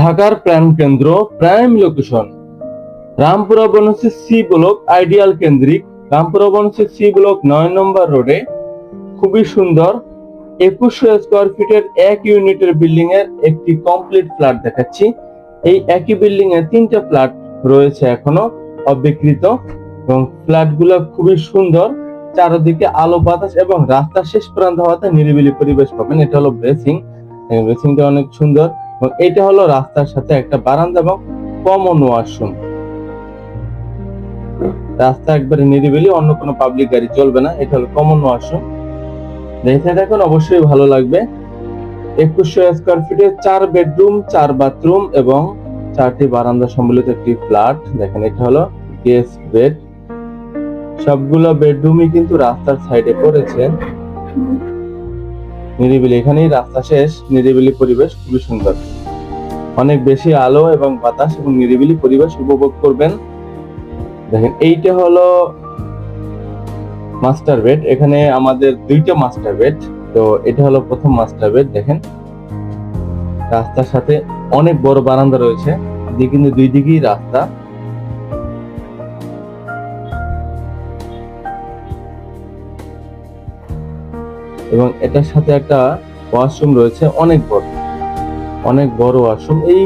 ঢাকার প্রাণকেন্দ্র prime location Rampura Banasree C block ideal কেন্দ্রিক রামপুরা বনশ্রী সি ব্লক 9 নম্বর রোডে খুবই সুন্দর 2100 স্কয়ার ফিটের এক ইউনিটের বিল্ডিং এর একটি কমপ্লিট ফ্ল্যাট দেখাচ্ছি। এই একই বিল্ডিং এ 3টা ফ্ল্যাট রয়েছে এখনো অবিকৃত এবং ফ্ল্যাটগুলো খুবই সুন্দর, চারদিকে আলো বাতাস এবং রাস্তা শেষ প্রান্ত হওয়াতে নিরিবিলি পরিবেশ পাবেন। এটা হলো বেসিংটা অনেক সুন্দর এবং এটা হলো রাস্তার সাথে একটা বারান্দা এবং কমন ওয়াশরুম। রাস্তা একবারে নিরিবিলি, অন্য কোনো পাবলিক গাড়ি চলবে না। এটা হলো কমন ওয়াশরুম, দেখে দেখুন অবশ্যই ভালো লাগবে। 2100 স্কয়ার ফিটে 4 বেডরুম 4 বাথরুম এবং 4টি বারান্দা সম্বলিত একটি ফ্ল্যাট। দেখেন এটা হলো গেস্ট বেড, সবগুলো বেডরুমই কিন্তু রাস্তার সাইডে পড়েছে, নিরিবিলি, এখানেই রাস্তা শেষ, নিরিবিলি পরিবেশ খুবই সুন্দর, অনেক বেশি আলো এবং বাতাস এবং নিরিবিলি পরিবেশ উপভোগ করবেন। দেখেন এইটা হলো মাস্টার বেড, এখানে আমাদের 2টা মাস্টার বেড। তো এটা হলো প্রথম মাস্টার বেড। দেখেন রাস্তার সাথে অনেক বড় বারান্দা রয়েছে, কিন্তু দুই দিকেই রাস্তা। এবং এটার সাথে একটা ওয়াশরুম রয়েছে, অনেক বড় ওয়াশরুম। এই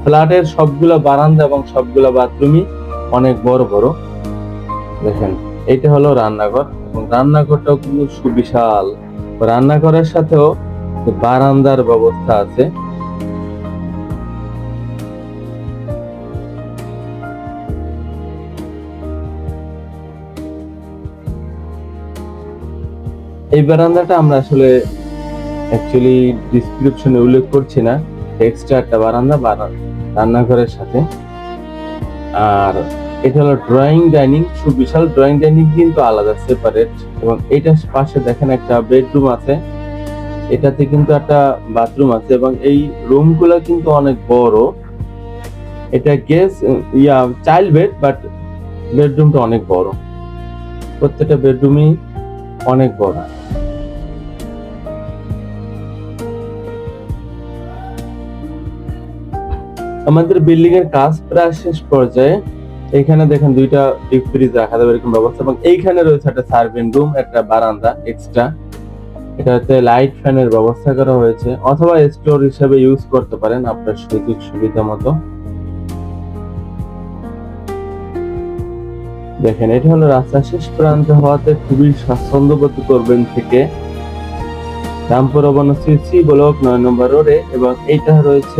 ফ্ল্যাটের সবগুলা বারান্দা এবং সবগুলা বাথরুমই অনেক বড় বড়। দেখেন এইটা হলো রান্নাঘর এবং রান্নাঘরটাও কিন্তু সুবিশাল, রান্নাঘরের সাথেও বারান্দার ব্যবস্থা আছে। এই বারান্দাটা আমরা আসলে অ্যাকচুয়ালি ডিসক্রিপশনে উল্লেখ করছি না, এক্সট্রা একটা বারান্দা রান্নাঘরের সাথে। আর এটা হলো ড্রয়িং ডাইনিং, সুবিশাল ড্রয়িং ডাইনিং কিন্তু আলাদা সেপারেট। এবং এটার পাশে দেখেন একটা বেডরুম আছে, এটাতে কিন্তু একটা বাথরুম আছে এবং এই রুমগুলো কিন্তু অনেক বড়। এটা চাইল্ড বেড, বাট বেডরুমটা অনেক বড়, প্রত্যেকটা বেডরুমই অনেক বড়। আমাদের বিল্ডিং এর কাজ প্রায় শেষ পর্যায়ে। এখানে দেখেন 2টা ডিপ ফ্রিজ রাখা যাবে এরকম ব্যবস্থা এবং এইখানে রয়েছে একটা সার্ভিং রুম, একটা বারান্দা এক্সট্রা। এটাতে লাইট ফ্যানের ব্যবস্থা করা হয়েছে, অথবা স্টোর হিসেবে ইউজ করতে পারেন আপনার সুযোগ সুবিধা মতো। দেখেন এটা হলো রাস্তা শেষ প্রান্ত হওয়াতে খুবই স্বাচ্ছন্দ্য বোধ করবেন থেকে রামপুরা বনশ্রী সি ব্লক 9 নম্বর রোডে। এবং এইটা রয়েছে